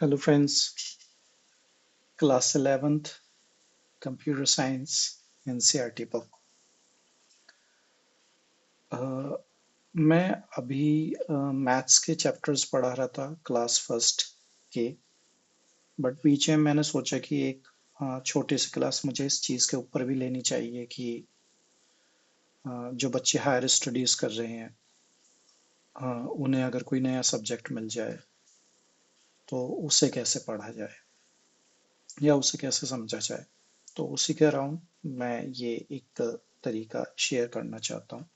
Hello friends, class 11th Computer Science NCERT book. अ, मैं अभी maths के चैप्टर्स पढ़ा रहा था क्लास फर्स्ट के, बट बीच में मैंने सोचा कि एक छोटी सी क्लास मुझे इस चीज़ के ऊपर भी लेनी चाहिए कि जो बच्चे हायर स्टडीज़ कर रहे हैं, उन्हें अगर कोई नया सब्जेक्ट मिल जाए तो उसे कैसे पढ़ा जाए या उसे कैसे समझा जाए। तो उसी के अराउंड मैं ये एक तरीका शेयर करना चाहता हूँ।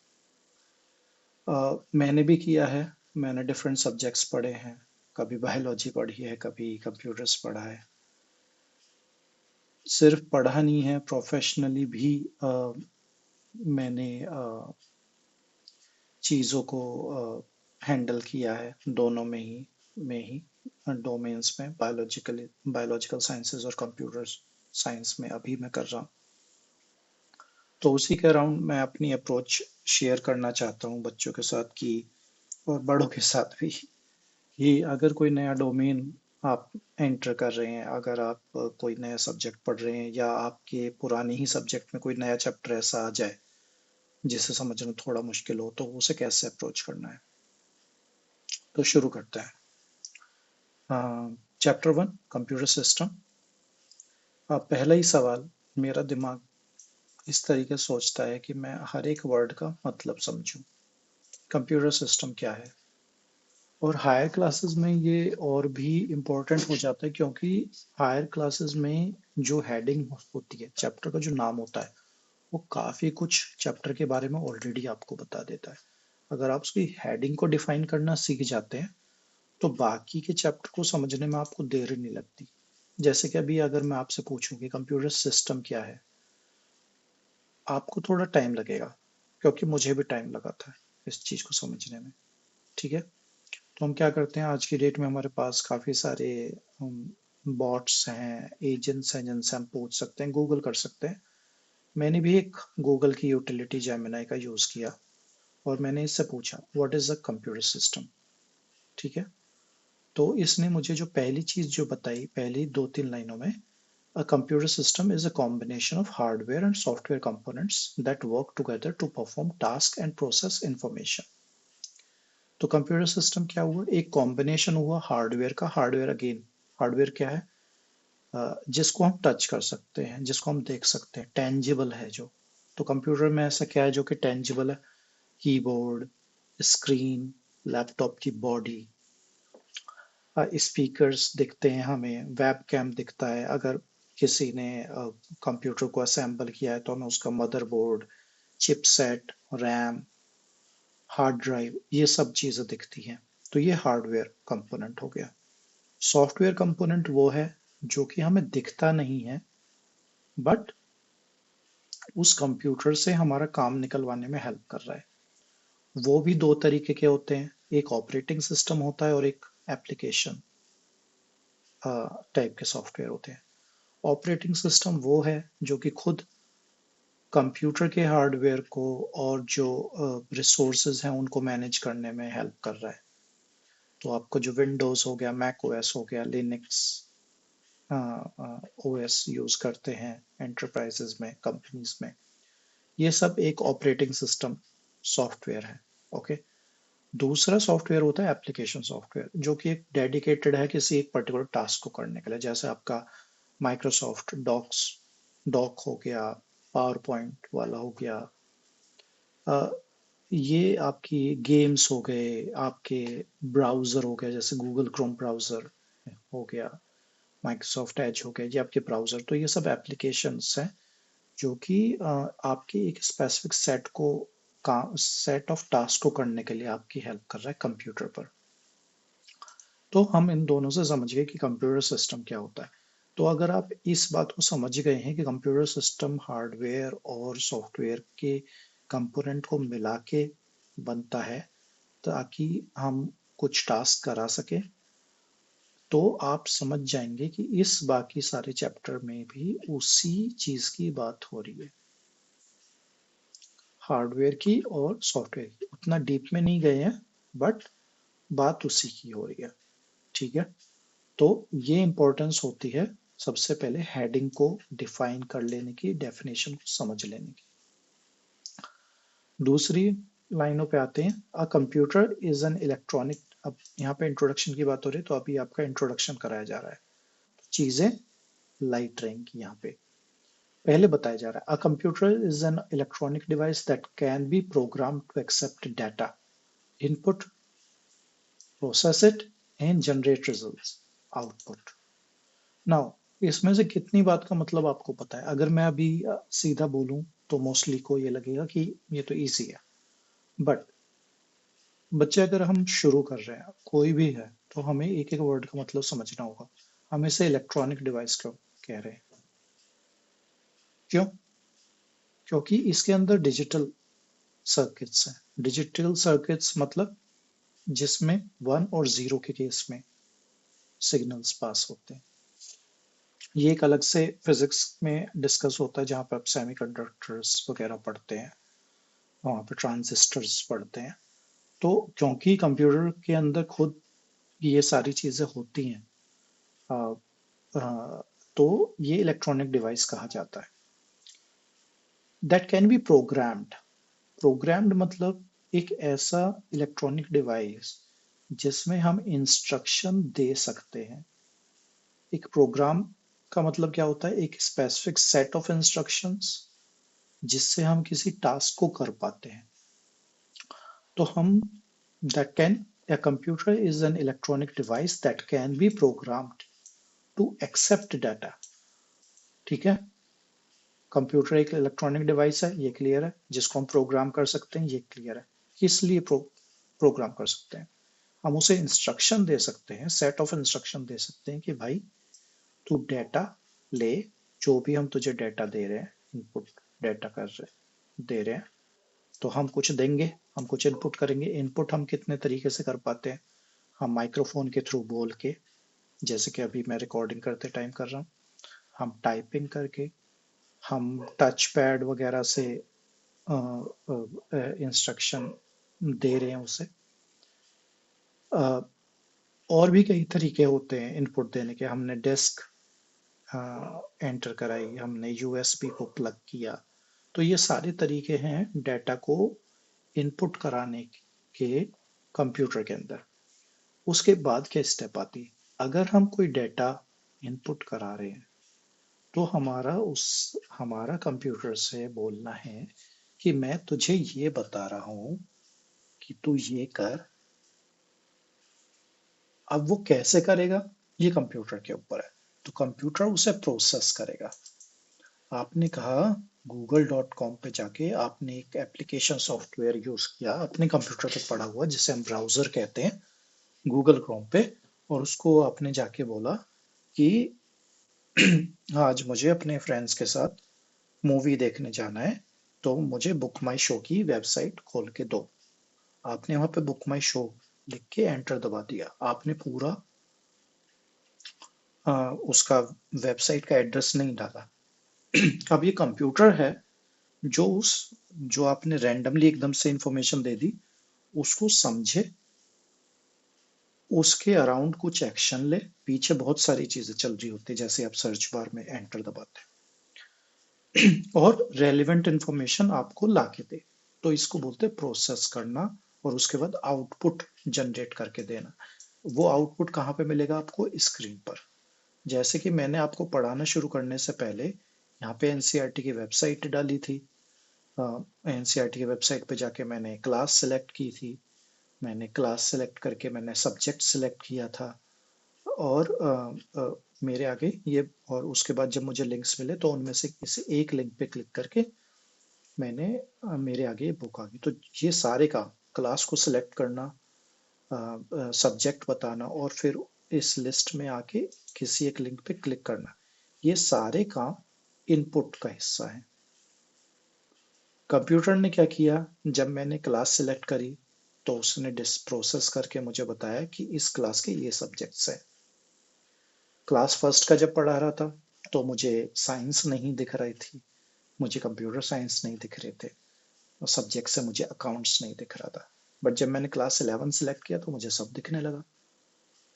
मैंने भी किया है। मैंने डिफरेंट सब्जेक्ट्स पढ़े हैं। कभी बायोलॉजी पढ़ी है, कभी कंप्यूटर्स पढ़ा है। सिर्फ पढ़ा नहीं है, प्रोफेशनली भी मैंने चीज़ों को हैंडल किया है दोनों में ही डोमेन्स में, बायोलॉजिकल साइंसेज और कंप्यूटर साइंस में अभी मैं कर रहा हूँ। तो उसी के अराउंड मैं अपनी अप्रोच शेयर करना चाहता हूँ बच्चों के साथ कि, और बड़ों के साथ भी, कि अगर कोई नया डोमेन आप एंटर कर रहे हैं, अगर आप कोई नया सब्जेक्ट पढ़ रहे हैं या आपके पुराने ही सब्जेक्ट में कोई नया चैप्टर ऐसा आ जाए जिसे समझना थोड़ा मुश्किल हो, तो उसे कैसे अप्रोच करना है। तो शुरू करते हैं। Chapter 1, computer system. पहला ही सवाल, मेरा दिमाग इस तरीके से सोचता है कि मैं हर एक वर्ड का मतलब समझूं। कंप्यूटर सिस्टम क्या है? और हायर क्लासेस में ये और भी इम्पोर्टेंट हो जाता है, क्योंकि हायर क्लासेस में जो हेडिंग होती है, चैप्टर का जो नाम होता है, वो काफ़ी कुछ चैप्टर के बारे में ऑलरेडी आपको बता देता है। अगर आप उसकी हेडिंग को डिफाइन करना सीख जाते हैं तो बाकी के चैप्टर को समझने में आपको देर नहीं लगती। जैसे कि अभी अगर मैं आपसे पूछूं कि कंप्यूटर सिस्टम क्या है, आपको थोड़ा टाइम लगेगा, क्योंकि मुझे भी टाइम लगा था इस चीज़ को समझने में। ठीक है। तो हम क्या करते हैं, आज की डेट में हमारे पास काफ़ी सारे बॉट्स हैं, एजेंट्स हैं जिनसे हम पूछ सकते हैं, गूगल कर सकते हैं। मैंने भी एक गूगल की यूटिलिटी जेमिनाई का यूज़ किया और मैंने इससे पूछा what is a computer system. ठीक है। तो इसने मुझे जो पहली चीज़ जो बताई, पहली 2-3 लाइनों में, a computer system is a combination of hardware and software components that work together to perform task and process information। तो कंप्यूटर सिस्टम क्या हुआ? एक कॉम्बिनेशन हुआ हार्डवेयर का। हार्डवेयर अगेन, हार्डवेयर क्या है? जिसको हम टच कर सकते हैं, जिसको हम देख सकते हैं, टेंजिबल है जो। तो कंप्यूटर में ऐसा क्या है जो कि टेंजिबल है? कीबोर्ड, स्क्रीन, लैपटॉप की बॉडी, स्पीकर्स दिखते हैं हमें, वेब कैम दिखता है। अगर किसी ने कंप्यूटर को असेंबल किया है तो हमें उसका motherboard, chipset, RAM, hard drive, ये सब चीज़ें दिखती हैं। तो ये हार्डवेयर कंपोनेंट हो गया। सॉफ्टवेयर कंपोनेंट वो है जो कि हमें दिखता नहीं है, बट उस कंप्यूटर से हमारा काम निकलवाने में हेल्प कर रहा है। वो भी दो तरीके के होते हैं, एक ऑपरेटिंग सिस्टम होता है और एक एप्लीकेशन टाइप के सॉफ्टवेयर होते हैं। ऑपरेटिंग सिस्टम वो है जो कि खुद कंप्यूटर के हार्डवेयर को और जो रिसोर्सेज हैं उनको मैनेज करने में हेल्प कर रहा है। तो आपको जो विंडोज हो गया, मैक ओएस हो गया, लिनक्स ओएस यूज करते हैं एंटरप्राइजेज में, कंपनीज में, ये सब एक ऑपरेटिंग सिस्टम सॉफ्टवेयर है। ओके। दूसरा सॉफ्टवेयर होता है एप्लीकेशन सॉफ्टवेयर, जो कि एक डेडिकेटेड है किसी एक पर्टिकुलर टास्क को करने के लिए। जैसे आपका माइक्रोसॉफ्ट डॉक हो गया, पावर पॉइंट वाला हो गया, अ, ये आपकी गेम्स हो गए, आपके ब्राउज़र हो गया, जैसे गूगल क्रोम ब्राउज़र हो गया, माइक्रोसॉफ्ट एज हो गया, ये आपके ब्राउज़र। तो ये सब एप्लीकेशंस हैं जो कि आपके एक स्पेसिफिक सेट ऑफ टास्क को करने के लिए आपकी हेल्प कर रहा है कंप्यूटर पर। तो हम इन दोनों से समझ गए कि कंप्यूटर सिस्टम क्या होता है। तो अगर आप इस बात को समझ गए हैं कि कंप्यूटर सिस्टम हार्डवेयर और सॉफ्टवेयर के कंपोनेंट को मिला के बनता है ताकि हम कुछ टास्क करा सके, तो आप समझ जाएंगे कि इस बाकी सारे चैप्टर में भी उसी चीज की बात हो रही है, हार्डवेयर की और सॉफ्टवेयर की। उतना डीप में नहीं गए हैं, बट बात उसी की हो रही है। ठीक है। तो ये इंपॉर्टेंस होती है सबसे पहले हेडिंग को डिफाइन कर लेने की, डेफिनेशन को समझ लेने की। दूसरी लाइनों पे आते हैं। अ कंप्यूटर इज एन इलेक्ट्रॉनिक। अब यहाँ पे इंट्रोडक्शन की बात हो रही है, तो अभी आपका इंट्रोडक्शन कराया जा रहा है, चीजें लाइट रहेंगी यहाँ पे। पहले बताया जा रहा है, a computer is an electronic device that can be program to accept data, input, process it and generate results, output. Now इसमें से कितनी बात का मतलब आपको पता है? अगर मैं अभी सीधा बोलूं तो मोस्टली को ये लगेगा कि ये तो इजी है, बट बच्चे अगर हम शुरू कर रहे हैं कोई भी है, तो हमें एक एक वर्ड का मतलब समझना होगा। हम इसे इलेक्ट्रॉनिक डिवाइस क्यों कह रहे हैं? क्यों? क्योंकि इसके अंदर डिजिटल सर्किट्स हैं। डिजिटल सर्किट्स मतलब जिसमें वन और जीरो के केस में सिग्नल्स पास होते हैं। ये एक अलग से फिजिक्स में डिस्कस होता है, जहाँ पे आप सेमीकंडक्टर्स वगैरह पढ़ते हैं, वहाँ पे ट्रांजिस्टर्स पढ़ते हैं। तो क्योंकि कंप्यूटर के अंदर खुद ये सारी चीजें होती हैं, आ, आ, तो ये इलेक्ट्रॉनिक डिवाइस कहा जाता है। That can B programmed. Programmed मतलब एक ऐसा इलेक्ट्रॉनिक डिवाइस जिसमें हम इंस्ट्रक्शन दे सकते हैं। एक प्रोग्राम का मतलब क्या होता है? एक स्पेसिफिक सेट ऑफ इंस्ट्रक्शंस जिससे हम किसी टास्क को कर पाते हैं। तो हम that can a computer is an electronic device that can be programmed to accept data। ठीक है, कंप्यूटर एक इलेक्ट्रॉनिक डिवाइस है, ये क्लियर है, जिसको हम प्रोग्राम कर सकते हैं, ये क्लियर है। किस लिए प्रोग्राम कर सकते हैं? हम उसे इंस्ट्रक्शन दे सकते हैं, सेट ऑफ इंस्ट्रक्शन दे सकते हैं कि भाई तू डेटा ले, जो भी हम तुझे डेटा दे रहे हैं, इनपुट डेटा कर रहे दे रहे हैं, तो हम कुछ देंगे, हम कुछ इनपुट करेंगे। इनपुट हम कितने तरीके से कर पाते हैं? हम माइक्रोफोन के थ्रू बोल के, जैसे कि अभी मैं रिकॉर्डिंग करते टाइम कर रहा हूँ, हम टाइपिंग करके, हम टच पैड वगैरह से इंस्ट्रक्शन दे रहे हैं उसे। और भी कई तरीके होते हैं इनपुट देने के। हमने डिस्क एंटर कराई, हमने यूएसबी को प्लग किया, तो ये सारे तरीके हैं डेटा को इनपुट कराने के कंप्यूटर के अंदर। उसके बाद क्या स्टेप आती है? अगर हम कोई डेटा इनपुट करा रहे हैं, तो हमारा कंप्यूटर से बोलना है कि मैं तुझे ये बता रहा हूं कि तू ये कर। अब वो कैसे करेगा, ये कंप्यूटर के ऊपर है। तो कंप्यूटर उसे प्रोसेस करेगा। आपने कहा google.com पे जाके आपने एक एप्लीकेशन सॉफ्टवेयर यूज किया, अपने कंप्यूटर पे पड़ा हुआ, जिसे हम ब्राउजर कहते हैं, गूगल क्रोम पे, और उसको आपने जाके बोला कि आज मुझे अपने फ्रेंड्स के साथ मूवी देखने जाना है, तो मुझे बुक माई शो की वेबसाइट खोल के दो। आपने वहां पे बुक माई शो लिख के एंटर दबा दिया। आपने पूरा उसका वेबसाइट का एड्रेस नहीं डाला। अब ये कंप्यूटर है जो आपने रैंडमली एकदम से इंफॉर्मेशन दे दी, उसको समझे, उसके अराउंड कुछ एक्शन ले। पीछे बहुत सारी चीजें चल रही होती है, जैसे आप सर्च बार में एंटर दबाते हैं, और रेलिवेंट इंफॉर्मेशन आपको ला के दे। तो इसको बोलते हैं प्रोसेस करना, और उसके बाद आउटपुट जनरेट करके देना। वो आउटपुट कहाँ पे मिलेगा आपको? स्क्रीन पर। जैसे कि मैंने आपको पढ़ाना शुरू करने से पहले यहाँ पे एनसीईआरटी की वेबसाइट डाली थी। एनसीईआरटी की वेबसाइट पे जाके मैंने क्लास सेलेक्ट की थी। मैंने क्लास सेलेक्ट करके मैंने सब्जेक्ट सेलेक्ट किया था, और मेरे आगे ये, और उसके बाद जब मुझे लिंक्स मिले तो उनमें से किसी एक लिंक पे क्लिक करके मैंने मेरे आगे ये बुक आ गई। तो ये सारे काम, क्लास को सिलेक्ट करना, सब्जेक्ट बताना, और फिर इस लिस्ट में आके किसी एक लिंक पे क्लिक करना, ये सारे काम इनपुट का हिस्सा है। कंप्यूटर ने क्या किया? जब मैंने क्लास सिलेक्ट करी, तो उसने प्रोसेस करके मुझे बताया कि इस क्लास के ये सब्जेक्ट्स हैं। क्लास फर्स्ट का जब पढ़ा रहा था, तो मुझे साइंस नहीं दिख रही थी, मुझे कंप्यूटर साइंस नहीं दिख रहे थे, और सब्जेक्ट से मुझे अकाउंट्स नहीं दिख रहा था। बट जब मैंने क्लास 11 सेलेक्ट किया, तो मुझे सब दिखने लगा।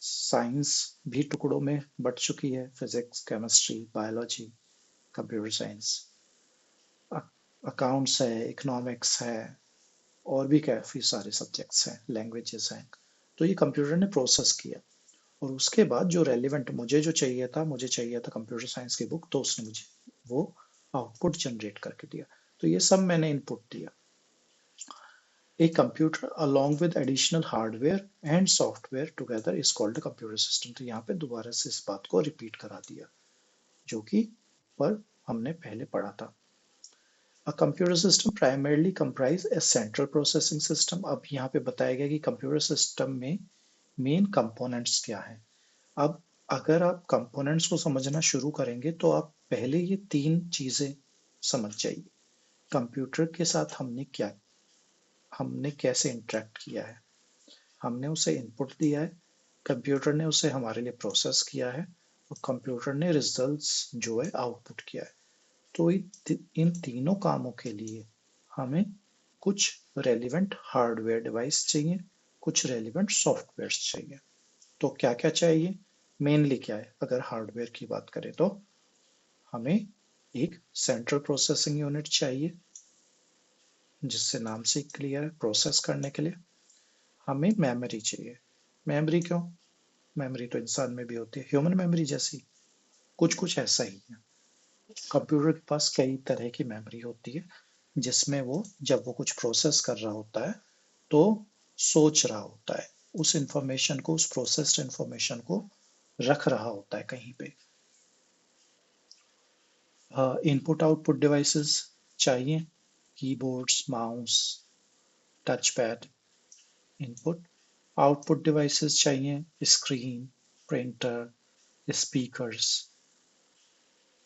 साइंस भी टुकड़ों में बट चुकी है, physics, chemistry, biology, computer science, accounts है, इकोनॉमिक्स है, और भी काफ़ी सारे सब्जेक्ट्स हैं, लैंग्वेजेस हैं। तो ये कंप्यूटर ने प्रोसेस किया, और उसके बाद जो रेलिवेंट मुझे चाहिए था कंप्यूटर साइंस की बुक, तो उसने मुझे वो आउटपुट जनरेट करके दिया। तो ये सब मैंने इनपुट दिया। A computer along with additional hardware and software together is called a computer system। तो यहाँ पे दोबारा से इस बात को रिपीट करा दिया जो कि पर हमने पहले पढ़ा था। A computer system primarily comprise a central processing system। अब यहाँ पे बताया गया कि कंप्यूटर सिस्टम में मेन कंपोनेंट्स क्या हैं। अब अगर आप कंपोनेंट्स को समझना शुरू करेंगे तो आप पहले ये तीन चीजें समझ जाइए। कंप्यूटर के साथ हमने कैसे इंटरेक्ट किया है। हमने उसे इनपुट दिया है, कंप्यूटर ने उसे हमारे लिए प्रोसेस किया है, और कंप्यूटर ने रिजल्ट्स जो है आउटपुट किया है। तो इन तीनों कामों के लिए हमें कुछ रेलिवेंट हार्डवेयर डिवाइस चाहिए, कुछ रेलिवेंट सॉफ्टवेयर चाहिए। तो क्या क्या चाहिए, मेनली क्या है, अगर हार्डवेयर की बात करें तो हमें एक सेंट्रल प्रोसेसिंग यूनिट चाहिए, जिससे नाम से क्लियर है, प्रोसेस करने के लिए। हमें मेमोरी चाहिए। मेमोरी क्यों, मेमोरी तो इंसान में भी होती है, ह्यूमन मेमोरी जैसी, कुछ कुछ ऐसा ही है। कंप्यूटर के पास कई तरह की मेमोरी होती है, जिसमें वो जब वो कुछ प्रोसेस कर रहा होता है तो सोच रहा होता है, उस इंफॉर्मेशन को, उस प्रोसेस्ड इंफॉर्मेशन को रख रहा होता है कहीं पे। इनपुट आउटपुट डिवाइसेस चाहिए, keyboards, mouse, touch pad, input. Output devices चाहिए, स्क्रीन, प्रिंटर, स्पीकर्स,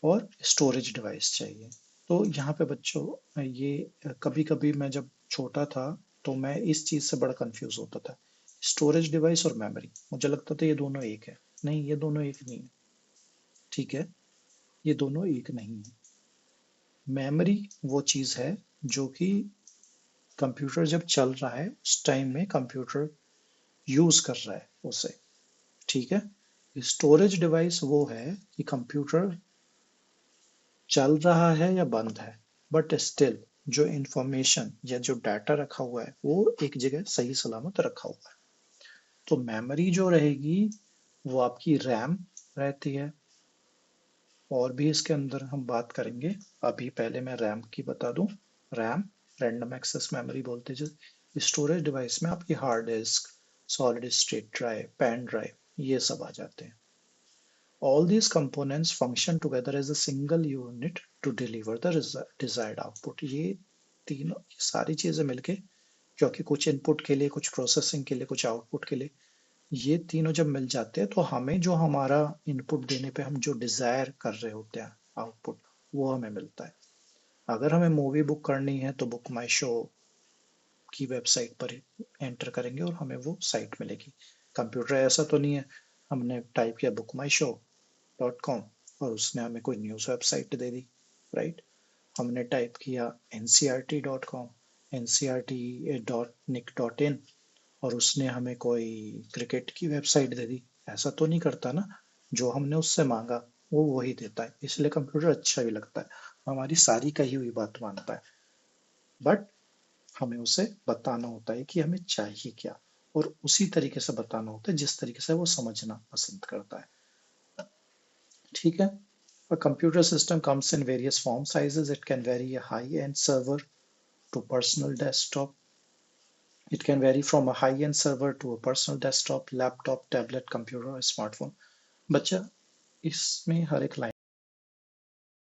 और स्टोरेज डिवाइस चाहिए। तो यहाँ पे बच्चों ये कभी कभी मैं जब छोटा था तो मैं इस चीज से बड़ा कंफ्यूज होता था, स्टोरेज डिवाइस और मेमोरी, मुझे लगता था ये दोनों एक है। नहीं, ये दोनों एक नहीं है, ठीक है, ये दोनों एक नहीं है। मेमोरी वो चीज है जो कि कंप्यूटर जब चल रहा है उस टाइम में कंप्यूटर यूज कर रहा है उसे, ठीक है। स्टोरेज डिवाइस वो है कि कंप्यूटर चल रहा है या बंद है, बट स्टिल जो इंफॉर्मेशन या जो डाटा रखा हुआ है वो एक जगह सही सलामत रखा हुआ है। तो मेमोरी जो रहेगी वो आपकी रैम रहती है, और भी इसके अंदर हम बात करेंगे। अभी पहले मैं रैम की बता दूं। रैम रैंडम एक्सेस मेमोरी बोलते हैं। स्टोरेज डिवाइस में आपकी hard disk, solid state drive, pen drive, ये सब आ जाते हैं। All these components function together as a single unit to deliver the desired output। ये तीनों सारी चीजें मिलके, क्योंकि कुछ इनपुट के लिए, कुछ प्रोसेसिंग के लिए, कुछ आउटपुट के लिए, ये तीनों जब मिल जाते हैं तो हमें जो हमारा इनपुट देने पे हम जो डिजायर कर रहे होते हैं आउटपुट, वो हमें मिलता है। अगर हमें मूवी बुक करनी है तो बुक माई शो की वेबसाइट पर एंटर करेंगे और हमें वो साइट मिलेगी। कंप्यूटर ऐसा तो नहीं है, हमने टाइप किया bookmyshow.com और उसने हमें कोई न्यूज़ वेबसाइट दे दी, राइट। हमने टाइप किया ncrt.com, ncrt.nic.in, और उसने हमें कोई क्रिकेट की वेबसाइट दे दी। ऐसा तो नहीं करता ना, जो हमने उससे मांगा वो वही देता है, इसलिए कंप्यूटर अच्छा भी लगता है, हमारी सारी कही हुई बात मानता है। बट हमें उसे बताना होता है कि हमें चाहिए क्या, और उसी तरीके से बताना होता है जिस तरीके से वो समझना पसंद करता है, ठीक है। A computer system comes in various form sizes. It can vary a high-end server to personal desktop. It can vary from a high-end server to a personal desktop, laptop, tablet, computer or smartphone। बच्चा, इसमें हर एक line